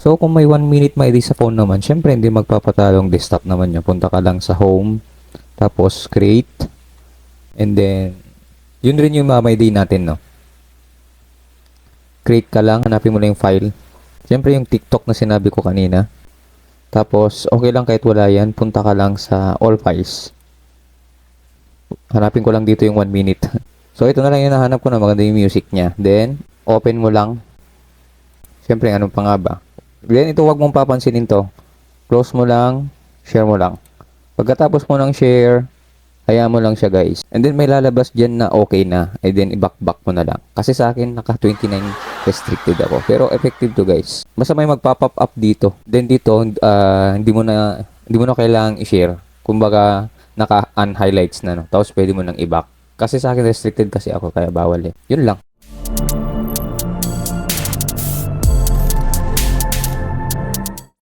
So, kung may 1 minute may edit sa phone naman, syempre hindi magpapatalong desktop naman yun. Punta ka lang sa home, tapos create, and then, yun rin yung may day natin, no? Create ka lang, hanapin mo lang yung file. Syempre yung TikTok na sinabi ko kanina. Tapos, okay lang kahit wala yan, punta ka lang sa all files. Hanapin ko lang dito yung 1 minute. So, ito na lang yung nahanap ko na maganda yung music niya. Then, open mo lang. Syempre, ano pa nga ba? Then, ito wag mong papansinin to. Close mo lang, share mo lang. Pagkatapos mo ng share, hayaan mo lang siya guys. And then, may lalabas dyan na okay na. And then, i-back mo na lang. Kasi sa akin, naka 29 restricted ako. Pero, effective to guys. Basta may magpa-pop up dito. Then, dito, hindi mo na kailangang i-share. Kumbaga, naka-unhighlights na, no? Tapos, pwede mo nang i-back. Kasi sa akin, restricted kasi ako, kaya bawal eh. Yun lang.